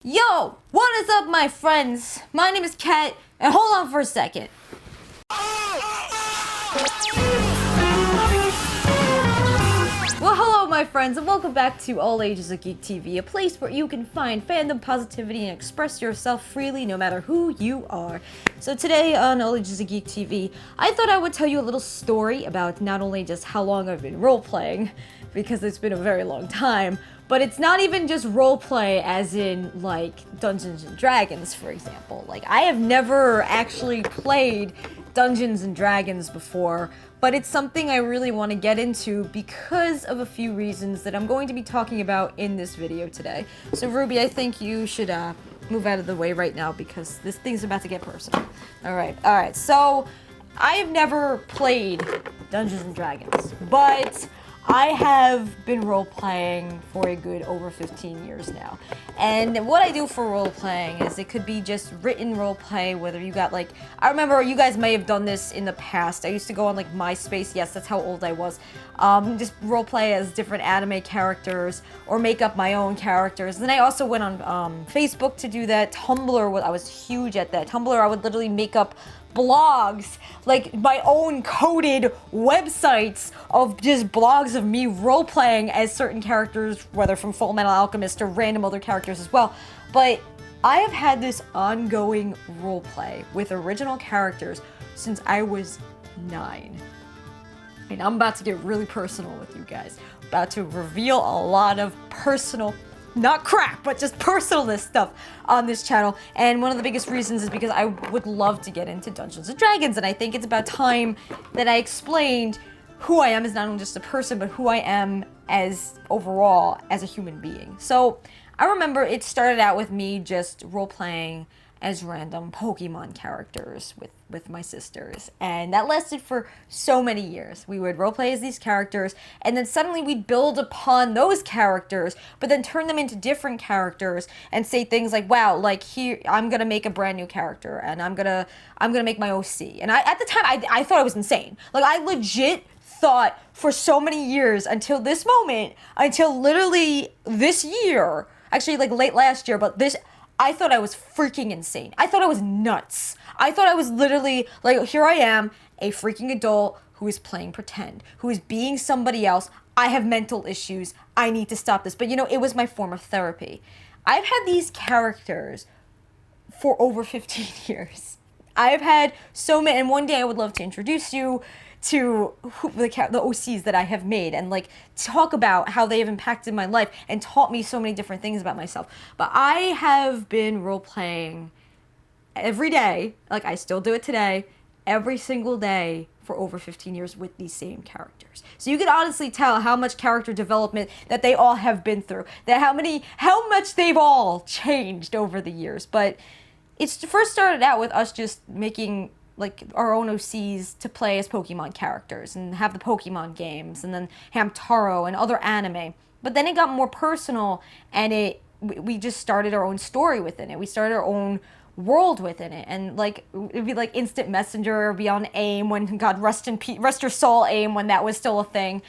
Yo, what is up, my friends? My name is Kat, and hold on for a second. Well, hello, my friends, and welcome back to All Ages of Geek TV, a place where you can find fandom positivity and express yourself freely no matter who you are. So today on All Ages of Geek TV, I thought I would tell you a little story about not only just how long I've been role-playing, because it's been a very long time, but it's not even just roleplay as in, like, Dungeons & Dragons, for example. Like, I have never actually played Dungeons & Dragons before, but it's something I really want to get into because of a few reasons that I'm going to be talking about in this video today. So, Ruby, I think you should, move out of the way right now because this thing's about to get personal. Alright, so, I have never played Dungeons & Dragons, but I have been role-playing for a good over 15 years now. And what I do for role-playing is it could be just written role-play, whether you got like, I remember you guys may have done this in the past. I used to go on like MySpace, yes, that's how old I was. Just role-play as different anime characters or make up my own characters. Then I also went on Facebook to do that. Tumblr, I was huge at that. Tumblr, I would literally make up blogs, like my own coded websites of just blogs of me role-playing as certain characters, whether from Full Metal Alchemist or random other characters as well. But I have had this ongoing roleplay with original characters since I was 9. And I'm about to get really personal with you guys. About to reveal a lot of personal, not crap, but just personalist stuff on this channel. And one of the biggest reasons is because I would love to get into Dungeons & Dragons, and I think it's about time that I explained who I am as not only just a person, but who I am as overall as a human being. So I remember it started out with me just role-playing as random Pokemon characters with my sisters, and that lasted for so many years. We would roleplay as these characters, and then suddenly we'd build upon those characters, but then turn them into different characters and say things like, wow, like here, I'm gonna make a brand new character, and I'm gonna make my OC. And at the time, I thought I was insane. Like, I legit thought for so many years until this moment, until literally this year, actually like late last year, but I thought I was freaking insane. I thought I was nuts. I thought I was literally, like, here I am, a freaking adult who is playing pretend, who is being somebody else. I have mental issues. I need to stop this. But, you know, it was my form of therapy. I've had these characters for over 15 years. I've had so many, and one day I would love to introduce you to the OCs that I have made and like talk about how they have impacted my life and taught me so many different things about myself. But I have been role-playing every day, like I still do it today, every single day for over 15 years with these same characters. So you can honestly tell how much character development that they all have been through, that how much they've all changed over the years. But it's first started out with us just making like our own OCs to play as Pokemon characters and have the Pokemon games and then Hamtaro and other anime. But then it got more personal and we just started our own story within it. We started our own world within it, and like it'd be like instant messenger or beyond AIM when God rest your soul AIM when that was still a thing.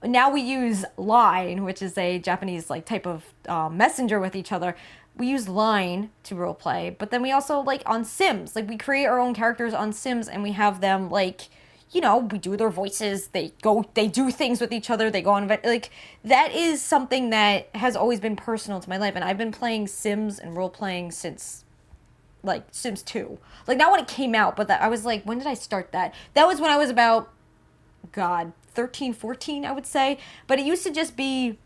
Now we use Line, which is a Japanese like type of messenger with each other. We use Line to roleplay, but then we also, like, on Sims, like, we create our own characters on Sims, and we have them, like, you know, we do their voices, they do things with each other, they go on, like, that is something that has always been personal to my life, and I've been playing Sims and roleplaying since, like, Sims 2. Like, not when it came out, but I was like, when did I start that? That was when I was about, God, 13, 14, I would say, but it used to just be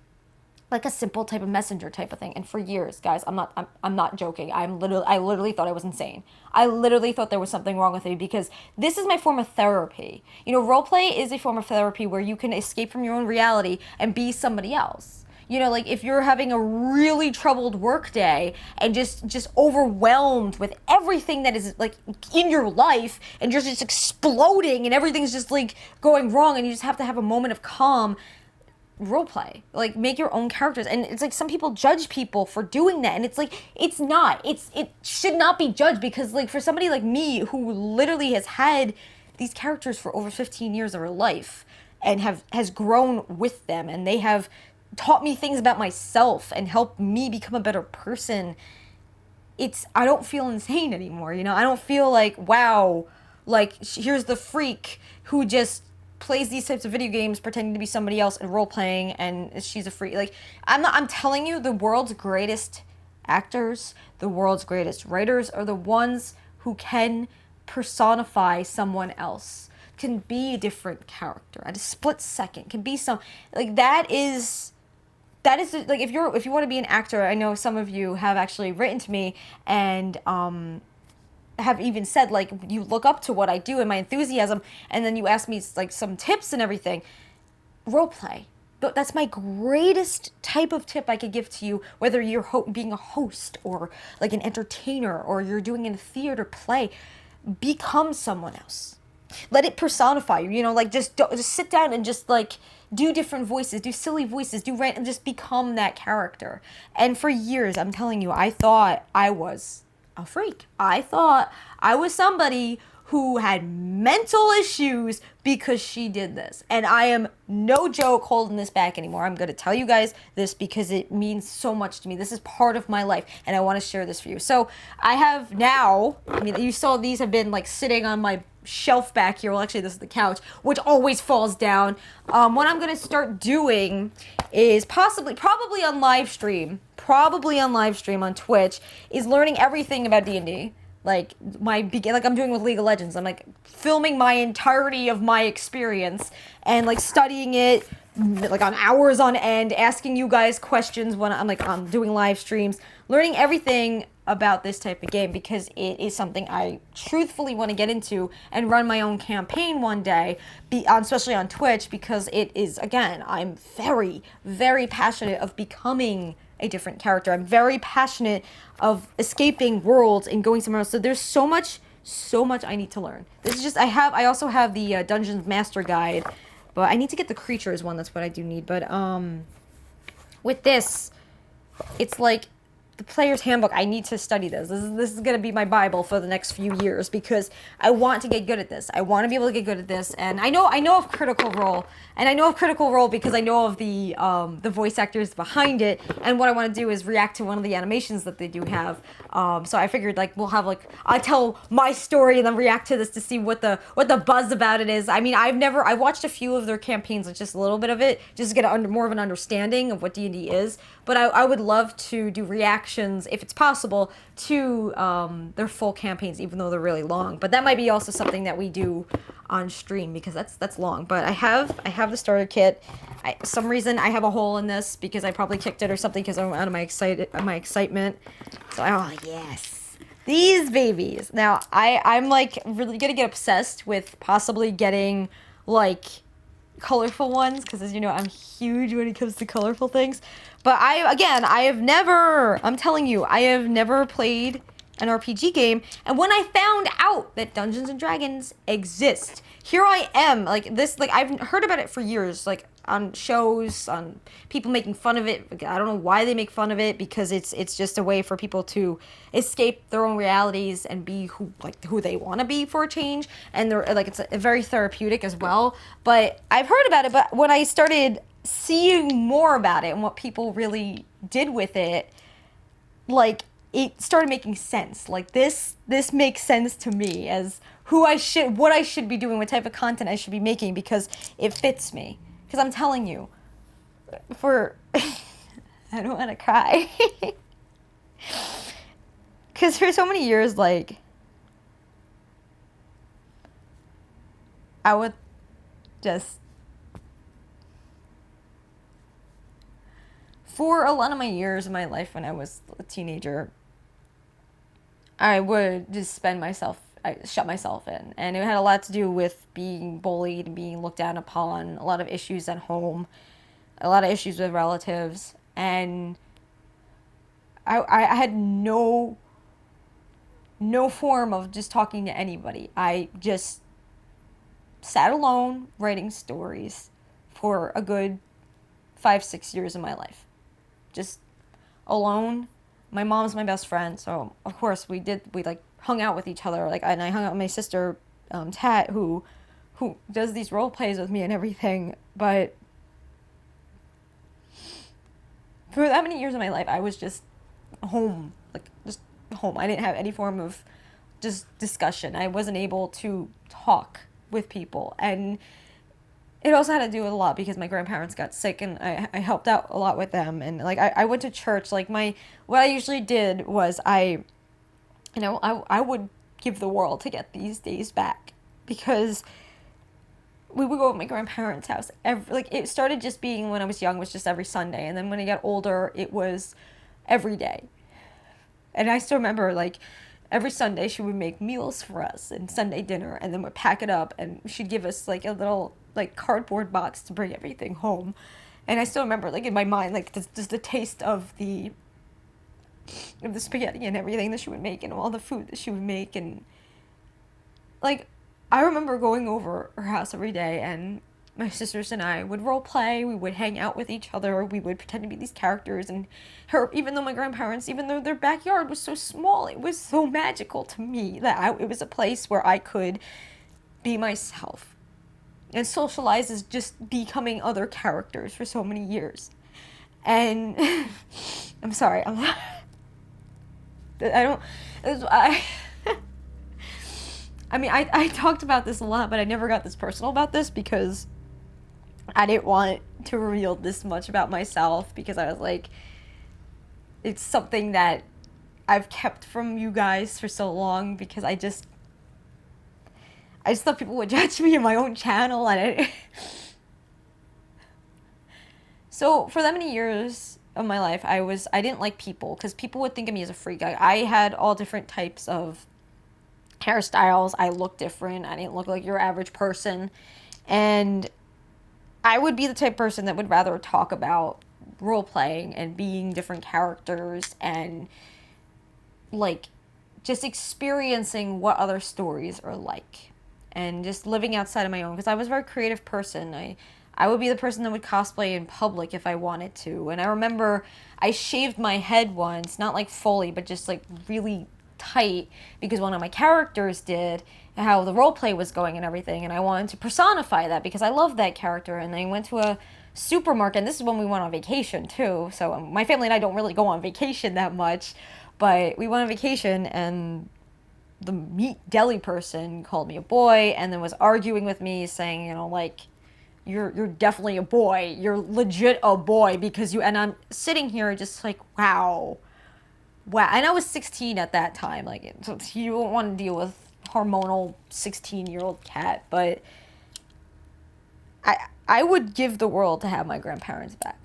like a simple type of messenger type of thing. And for years, guys, I'm not joking. I literally thought I was insane. I literally thought there was something wrong with me because this is my form of therapy. You know, roleplay is a form of therapy where you can escape from your own reality and be somebody else. You know, like if you're having a really troubled work day and just overwhelmed with everything that is like in your life and you're just exploding and everything's just like going wrong and you just have to have a moment of calm, roleplay, like make your own characters. And it's like some people judge people for doing that, and it's like it should not be judged, because like for somebody like me who literally has had these characters for over 15 years of her life and has grown with them, and they have taught me things about myself and helped me become a better person, I don't feel insane anymore, you know? I don't feel like, wow, like, here's the freak who just plays these types of video games pretending to be somebody else and role playing, and she's a freak. Like, I'm telling you, the world's greatest actors, the world's greatest writers are the ones who can personify someone else, can be a different character at a split second, can be some, like, that is like, if you want to be an actor, I know some of you have actually written to me and have even said, like, you look up to what I do and my enthusiasm, and then you ask me, like, some tips and everything. Role play. But that's my greatest type of tip I could give to you, whether you're being a host or like an entertainer or you're doing a theater play. Become someone else. Let it personify you. You know, like, just sit down and just, like, do different voices, do silly voices, do random, just become that character. And for years, I'm telling you, I thought I was a freak. I thought I was somebody who had mental issues because she did this. And I am, no joke, holding this back anymore. I'm going to tell you guys this because it means so much to me. This is part of my life, and I want to share this for you. So I have now, I mean, you saw these have been, like, sitting on my shelf back here. Well, actually, this is the couch, which always falls down. What I'm going to start doing is probably on live stream on Twitch, is learning everything about D&D. Like, like I'm doing with League of Legends. I'm, like, filming my entirety of my experience and, like, studying it, like, on hours on end, asking you guys questions when I'm doing live streams, learning everything about this type of game because it is something I truthfully want to get into and run my own campaign one day, especially on Twitch, because it is, again, I'm very, very passionate of becoming a different character. I'm very passionate of escaping worlds and going somewhere else. So there's so much I need to learn. This is just, I also have the Dungeons Master Guide, but I need to get the creatures one. That's what I do need. But with this, it's like the player's handbook. I need to study this. This is going to be my Bible for the next few years because I want to get good at this. I want to be able to get good at this. And I know of Critical Role, and I know of Critical Role because I know of the voice actors behind it. And what I want to do is react to one of the animations that they do have. So I figured, like, we'll have, like, I tell my story and then react to this to see what the buzz about it is. I mean, I watched a few of their campaigns, like just a little bit of it, just to get more of an understanding of what D&D is. But I would love to do reactions, if it's possible, to their full campaigns, even though they're really long. But that might be also something that we do on stream because that's long. But I have the starter kit. Some reason I have a hole in this because I probably kicked it or something because I'm out of my excitement. So, oh yes, these babies. Now I'm like really gonna get obsessed with possibly getting, like, colorful ones because, as you know, I'm huge when it comes to colorful things. But I'm telling you, I have never played an RPG game, and when I found out that Dungeons and Dragons exist, here I am, like, this, like, I've heard about it for years, like, on shows, on people making fun of it. I don't know why they make fun of it, because it's just a way for people to escape their own realities and be who they want to be for a change, and they're, like, it's very therapeutic as well. But I've heard about it, but when I started seeing more about it and what people really did with it, like, it started making sense. Like, this makes sense to me as what I should be doing, what type of content I should be making, because it fits me. Because I'm telling you, I don't want to cry. Because for so many years, like, I would just, for a lot of my years of my life when I was a teenager, I would just I shut myself in. And it had a lot to do with being bullied and being looked down upon, a lot of issues at home, a lot of issues with relatives. And I had no form of just talking to anybody. I just sat alone writing stories for a good 5-6 years of my life. Just alone. My mom's my best friend, so of course we like hung out with each other, like, and I hung out with my sister, Tat, who does these role plays with me and everything. But for that many years of my life, I was just home, like, just home. I didn't have any form of just discussion. I wasn't able to talk with people. And it also had to do with a lot because my grandparents got sick, and I helped out a lot with them. And like I went to church. Like what I usually did was I would give the world to get these days back, because we would go to my grandparents' house it started just being, when I was young, was just every Sunday, and then when I got older, it was every day. And I still remember, like, every Sunday she would make meals for us and Sunday dinner, and then would pack it up, and she'd give us like a little like cardboard box to bring everything home. And I still remember, like, in my mind, like, just the taste of the spaghetti and everything that she would make, and all the food that she would make. And like, I remember going over her house every day, and my sisters and I would role play, we would hang out with each other, we would pretend to be these characters. And even though my grandparents, even though their backyard was so small, it was so magical to me that it was a place where I could be myself and socialize as just becoming other characters for so many years. And I'm sorry, I talked about this a lot, but I never got this personal about this because I didn't want to reveal this much about myself, because I was like, it's something that I've kept from you guys for so long, because I just thought people would judge me in my own channel. And so for that many years of my life, I didn't like people, because people would think of me as a freak. I had all different types of hairstyles. I looked different. I didn't look like your average person. And I would be the type of person that would rather talk about role-playing and being different characters and, like, just experiencing what other stories are like and just living outside of my own, because I was a very creative person. I would be the person that would cosplay in public if I wanted to. And I remember I shaved my head once, not like fully, but just like really tight, because one of my characters did, how the roleplay was going and everything, and I wanted to personify that because I love that character. And I went to a supermarket, and this is when we went on vacation too, so my family and I don't really go on vacation that much, but we went on vacation, and the meat deli person called me a boy, and then was arguing with me, saying, like, you're definitely a boy, you're legit a boy, because and I'm sitting here just like, wow. And I was 16 at that time. Like, so you don't want to deal with hormonal 16-year-old cat, but I would give the world to have my grandparents back.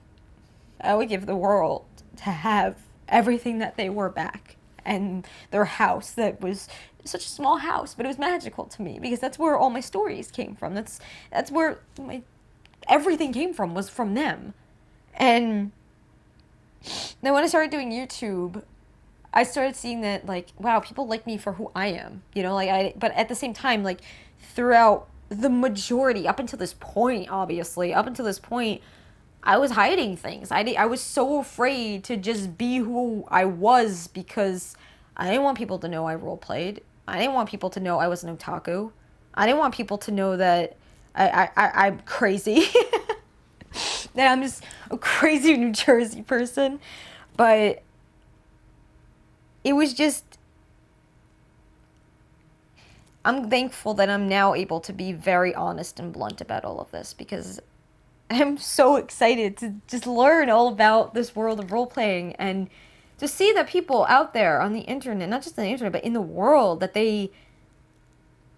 I would give the world to have everything that they were back, and their house that was such a small house, but it was magical to me, because that's where all my stories came from. That's where everything came from, was from them. And then when I started doing YouTube, I started seeing that, like, wow, people like me for who I am, but at the same time, like, throughout the majority, up until this point, I was hiding things. I was so afraid to just be who I was, because I didn't want people to know I roleplayed. I didn't want people to know I was an otaku. I didn't want people to know that I'm crazy. That I'm just a crazy New Jersey person. But it was just, I'm thankful that I'm now able to be very honest and blunt about all of this, because I'm so excited to just learn all about this world of role-playing, and to see that people out there on the internet, not just on the internet, but in the world, that they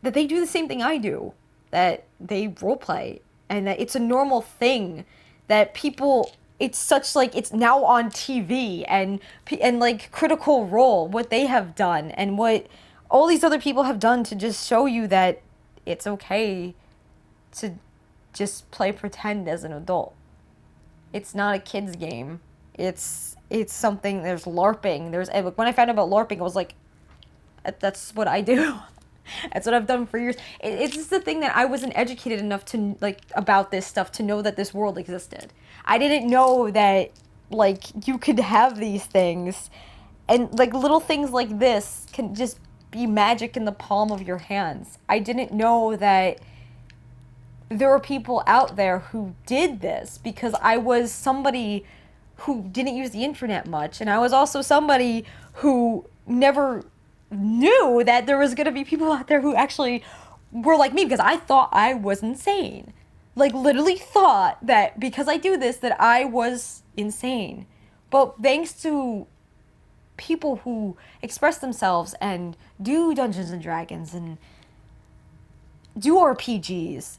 do the same thing I do, that they role-play, and that it's a normal thing, that people, it's such, like, it's now on TV, and like, Critical Role, what they have done, and what all these other people have done to just show you that it's okay to just play pretend as an adult. It's not a kid's game. It's something, there's LARPing. When I found out about LARPing, I was like, that's what I do. That's what I've done for years. It's just the thing that I wasn't educated enough to, like, about this stuff to know that this world existed. I didn't know that, like, you could have these things, and, like, little things like this can just be magic in the palm of your hands. I didn't know that there were people out there who did this, because I was somebody who didn't use the internet much, and I was also somebody who never knew that there was gonna be people out there who actually were like me, because I thought I was insane. Like, literally thought that because I do this that I was insane. But thanks to people who express themselves and do Dungeons and Dragons and do RPGs,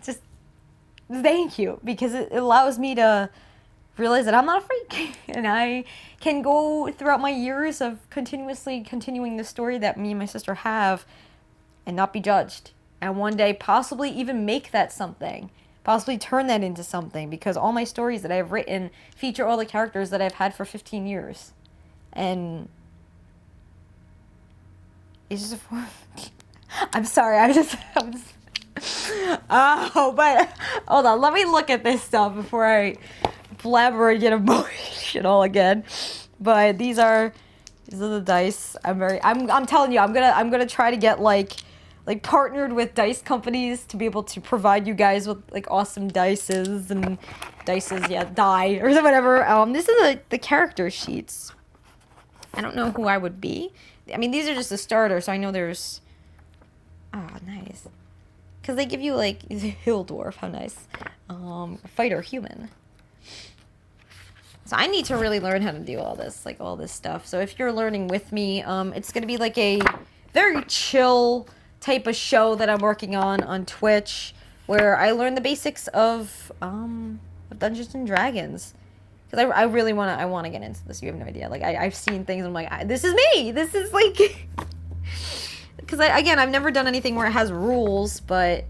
just thank you, because it allows me to realize that I'm not a freak, and I can go throughout my years of continuing the story that me and my sister have and not be judged, and one day possibly even make that something, possibly turn that into something, because all my stories that I've written feature all the characters that I've had for 15 years, and it's just I'm sorry, I'm just oh, but hold on, let me look at this stuff before I blabber and get emotional again. But these are the dice. I'm telling you, I'm gonna try to get like partnered with dice companies to be able to provide you guys with like awesome dices and die or whatever. This is the character sheets. I don't know who I would be. I mean, these are just the starter, so I know there's. Oh, nice. Because they give you, like, hill dwarf. How nice. Fighter human. So I need to really learn how to do all this stuff. So if you're learning with me, it's going to be like a very chill type of show that I'm working on Twitch, where I learn the basics of Dungeons and Dragons. Because I really want to get into this. You have no idea. Like, I've seen things, and I'm like, this is me! This is, like... Because, again, I've never done anything where it has rules, but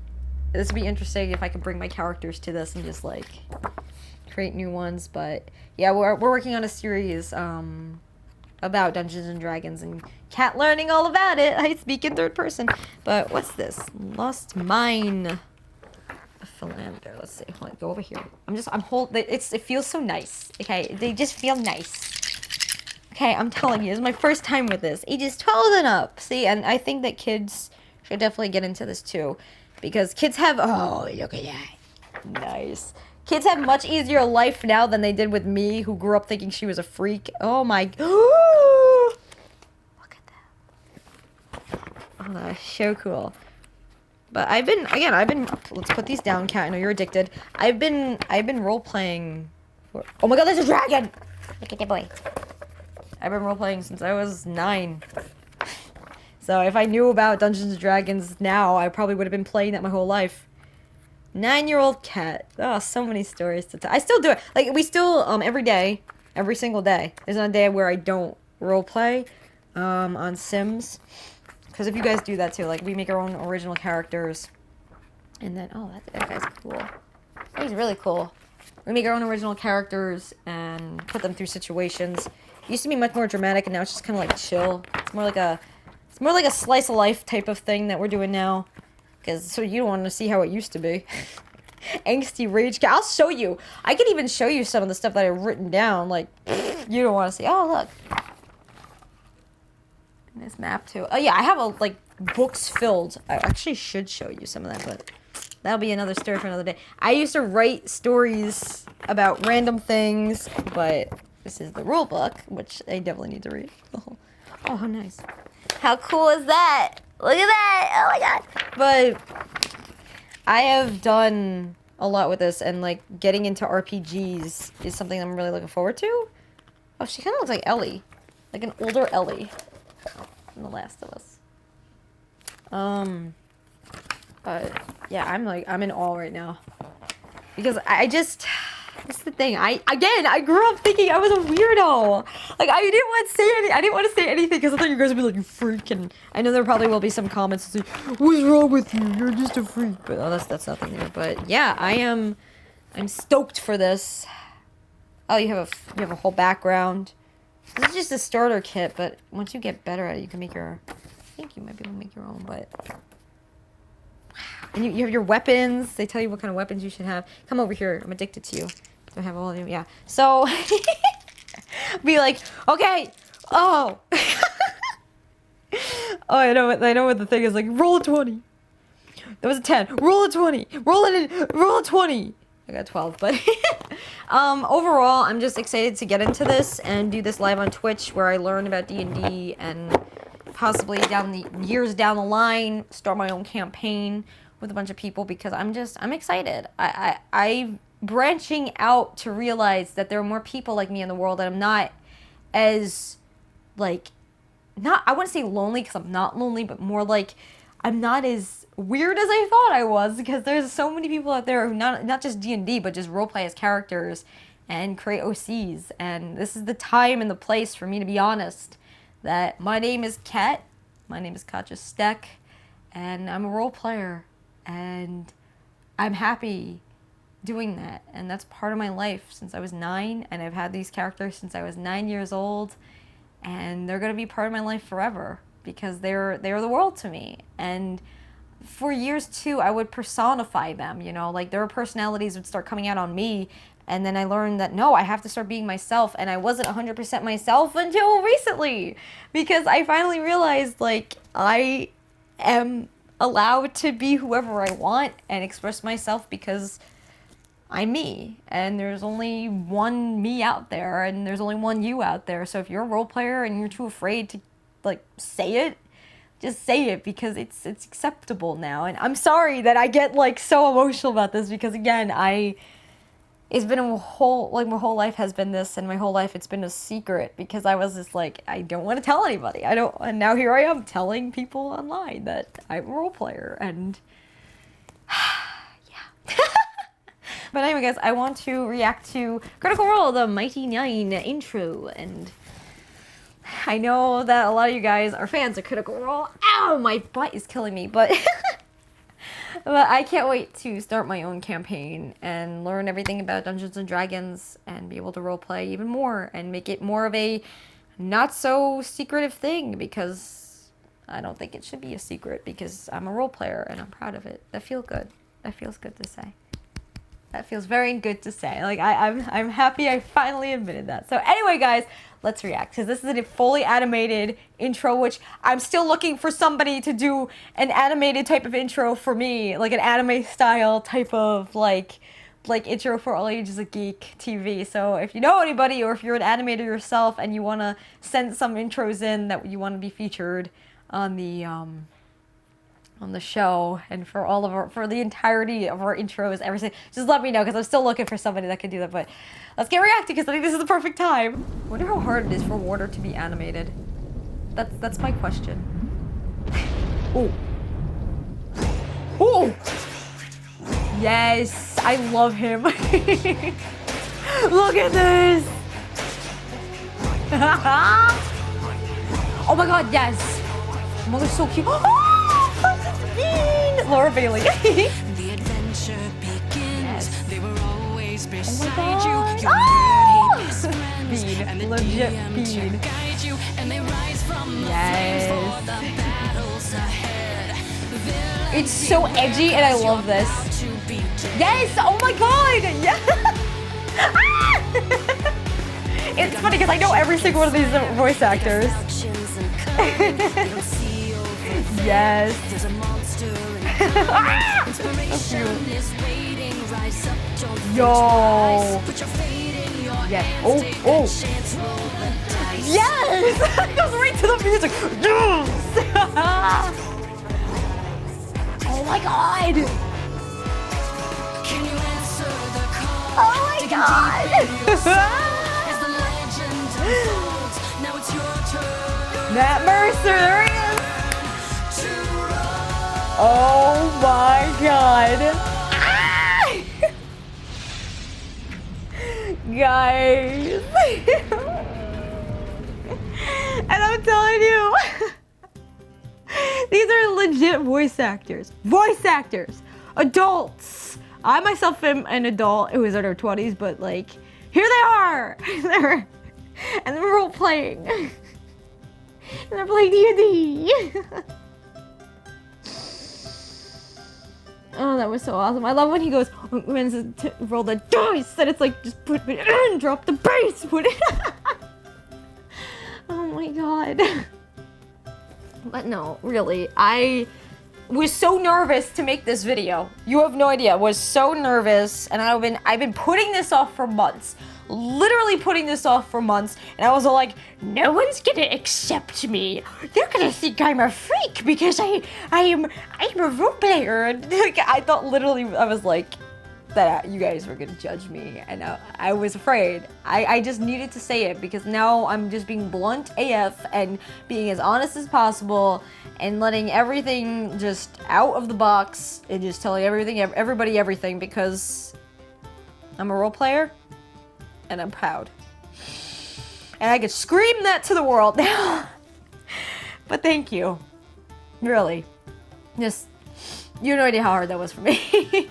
this would be interesting if I could bring my characters to this and just, like, create new ones. But, yeah, we're working on a series about Dungeons and Dragons, and Cat learning all about it. I speak in third person. But what's this? Lost Mine. A philander. Let's see. Hold on, go over here. It feels so nice. Okay? They just feel nice. Okay, I'm telling you, this is my first time with this. Ages 12 and up. See, and I think that kids should definitely get into this too. Because kids have... Oh, look at that. Nice. Kids have much easier life now than they did with me, who grew up thinking she was a freak. Oh my... Look at that. Oh, that's so cool. But I've been... Let's put these down, Cat. I know you're addicted. I've been role-playing... Oh my god, there's a dragon! Look at that boy. I've been role-playing since I was 9. So if I knew about Dungeons & Dragons now, I probably would have been playing that my whole life. 9-year-old Cat. Oh, so many stories to tell. I still do it. Like, we still, every single day. There's not a day where I don't role-play on Sims. Because if you guys do that too, like, we make our own original characters. And then, oh, that guy's cool. He's really cool. We make our own original characters and put them through situations. It used to be much more dramatic, and now it's just kind of like chill. It's more like a slice of life type of thing that we're doing now. Because so you don't want to see how it used to be. Angsty rage. I'll show you. I can even show you some of the stuff that I've written down. Like, you don't want to see. Oh, look. Nice map too. Oh yeah, I have books filled. I actually should show you some of that, but that'll be another story for another day. I used to write stories about random things, but this is the rule book, which I definitely need to read. Oh, how nice. How cool is that? Look at that. Oh my god. But I have done a lot with this, and like getting into RPGs is something I'm really looking forward to. Oh, she kind of looks like Ellie. Like an older Ellie from The Last of Us. But yeah, I'm in awe right now. Because that's the thing. I grew up thinking I was a weirdo. Like, I didn't want to say anything because I thought you guys would be like, you freak. And I know there probably will be some comments that say, what's wrong with you? You're just a freak. But oh, that's nothing there. But yeah, I'm stoked for this. Oh, you have a whole background. This is just a starter kit, but once you get better at it, you can make your... I think you might be able to make your own, but... And you have your weapons. They tell you what kind of weapons you should have. Come over here. I'm addicted to you. I have all of you. Yeah. So... be like, okay. Oh. Oh, I know what the thing is. Like, roll a 20. That was a 10. Roll a 20. Roll a 20. I got 12, but overall, I'm just excited to get into this and do this live on Twitch where I learn about D&D and possibly years down the line, start my own campaign with a bunch of people because I'm excited. I'm branching out to realize that there are more people like me in the world, and I'm not as, like, I wouldn't say lonely because I'm not lonely, but more like I'm not as weird as I thought I was, because there's so many people out there who not just D&D, but just roleplay as characters and create OCs. And this is the time and the place for me to be honest that my name is Kat. My name is Katja Steck, and I'm a role player, and I'm happy doing that. And that's part of my life since I was 9, and I've had these characters since I was 9 years old, and they're gonna be part of my life forever because they're the world to me. And for years too, I would personify them, you know, like their personalities would start coming out on me, and then I learned that no, I have to start being myself, and I wasn't 100% myself until recently, because I finally realized, like, I am allowed to be whoever I want and express myself because I'm me, and there's only one me out there, and there's only one you out there. So if you're a role player and you're too afraid to, like, say it, just say it, because it's acceptable now. And I'm sorry that I get, like, so emotional about this, because again, it's been my whole life has been this, and my whole life it's been a secret, because I was just like, I don't want to tell anybody. And now here I am telling people online that I'm a role player, and yeah. But anyway, guys, I want to react to Critical Role, the Mighty Nine intro, and I know that a lot of you guys are fans of Critical Role. Ow, my butt is killing me, but but I can't wait to start my own campaign and learn everything about Dungeons and Dragons and be able to roleplay even more and make it more of a not so secretive thing, because I don't think it should be a secret, because I'm a role player and I'm proud of it. That feels good. That feels good to say. That feels very good to say. Like, I'm happy I finally admitted that. So anyway, guys, let's react, because this is a fully animated intro, which I'm still looking for somebody to do an animated type of intro for me, like an anime style type of like intro for All Ages of Geek TV. So if you know anybody, or if you're an animator yourself and you want to send some intros in that you want to be featured on the show, and for the entirety of our intros, everything, just let me know, because I'm still looking for somebody that can do that. But let's get reacting, because I think this is the perfect time. I wonder how hard it is for water to be animated. That's my question. Oh. Oh. Yes, I love him. Look at this. Oh my god, yes. Oh my god, so cute. Laura Bailey. The adventure begins. Yes. They were always beside God. you. Your Oh! Bean. And the Legit DM Bean. to guide you, and they rise from the Yes. flames for the battles ahead. It's so edgy, and I love this. Yes! Oh my god! Yeah! It's funny because I know every single one of these voice actors. Yes. There's a monster Ah! inspiration is waiting. Rise up, don't Yo! put your fate in your Yes. hands. Oh, Take oh. a chance, roll the dice. Yes! It goes right to the music. Yes! Oh my god! Can you answer the call? Oh my Digging god! deep in your soul as the legend unfolds. Now it's your turn Matt Mercer, there he is! to roll. Oh my god! Ah! Guys! And I'm telling you, these are legit voice actors. Voice actors! Adults! I myself am an adult who is in her 20s, but like, here they are! And they're role playing. And they're playing D&D. Oh, that was so awesome. I love when he goes, when to roll the dice, and it's like, just put it in, drop the base, put it. Oh my god. But no, really, I was so nervous to make this video. You have no idea. I was so nervous, and I've been putting this off for months. Literally putting this off for months, and I was all like, no one's gonna accept me. They're gonna think I'm a freak because I'm a role player. And like, I thought literally, I was like, that you guys were gonna judge me, and I was afraid. I just needed to say it because now I'm just being blunt AF and being as honest as possible and letting everything just out of the box and just telling everybody everything because I'm a role player and I'm proud. And I could scream that to the world now. But thank you. Really. Just, you have no idea how hard that was for me.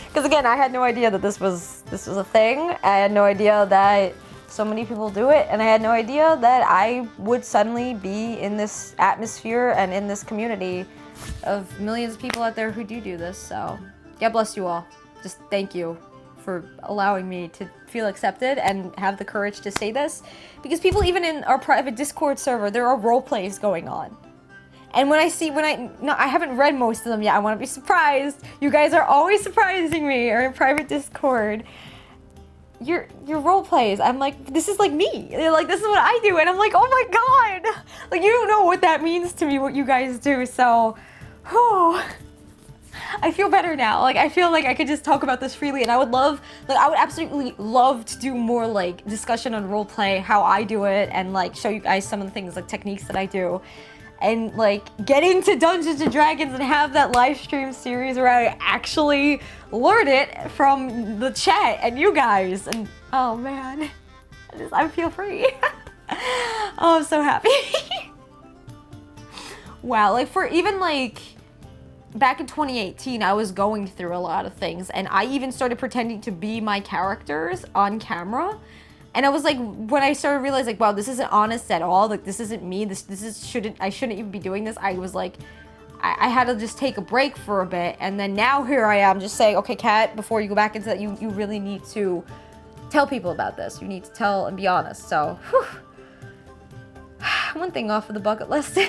Because again, I had no idea that this was a thing. I had no idea that so many people do it, and I had no idea that I would suddenly be in this atmosphere and in this community of millions of people out there who do this. So, God bless you all. Just thank you for allowing me to feel accepted and have the courage to say this. Because people, even in our private Discord server, there are role plays going on. And I haven't read most of them yet. I want to be surprised. You guys are always surprising me, or in private Discord. Your role plays. I'm like, this is like me. They're like, this is what I do. And I'm like, oh my God. Like, you don't know what that means to me, what you guys do. So, I feel better now. Like, I feel like I could just talk about this freely, and I would absolutely love to do more, like, discussion on roleplay, how I do it, and, like, show you guys some of the things, like, techniques that I do. And, like, get into Dungeons & Dragons and have that live stream series where I actually learn it from the chat and you guys. And, oh, man. I feel free. Oh, I'm so happy. Wow, like, for even, like, back in 2018, I was going through a lot of things. And I even started pretending to be my characters on camera. And I was like, when I started realizing, like, wow, this isn't honest at all. Like, this isn't me. I shouldn't even be doing this. I was like, I had to just take a break for a bit. And then now here I am just saying, okay, Kat, before you go back into that, you really need to tell people about this. You need to tell and be honest. So, whew. One thing off of the bucket list.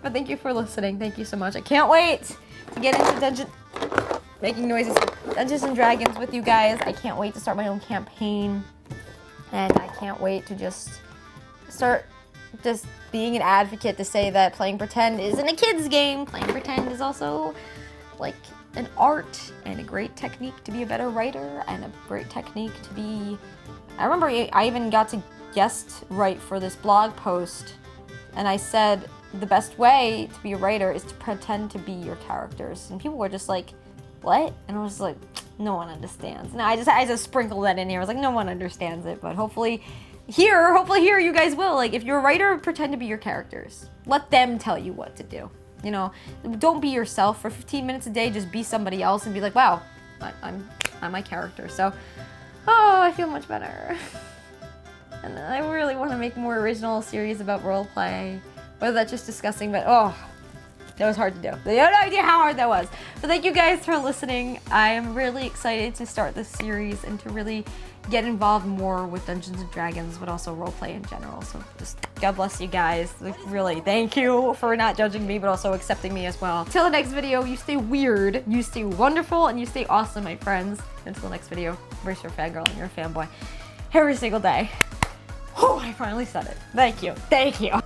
But thank you for listening. Thank you so much. I can't wait to get into making noises with Dungeons & Dragons with you guys. I can't wait to start my own campaign. And I can't wait to just start just being an advocate to say that playing pretend isn't a kid's game. Playing pretend is also like an art and a great technique to be a better writer and a great technique to be... I remember I even got to guest write for this blog post, and I said the best way to be a writer is to pretend to be your characters. And people were just like, what? And I was like, no one understands. And I just sprinkled that in here. I was like, no one understands it, but hopefully here you guys will. Like, if you're a writer, pretend to be your characters. Let them tell you what to do. You know, don't be yourself for 15 minutes a day. Just be somebody else and be like, wow, I'm my character. So, oh, I feel much better. And I really want to make more original series about roleplay, whether that's just discussing, but oh, that was hard to do. You have no idea how hard that was. But thank you guys for listening. I am really excited to start this series and to really get involved more with Dungeons & Dragons, but also roleplay in general. So just God bless you guys. Like, really, thank you for not judging me, but also accepting me as well. Till the next video, you stay weird, you stay wonderful, and you stay awesome, my friends. Until the next video, embrace your fangirl and your fanboy every single day. Oh, I finally said it. Thank you. Thank you.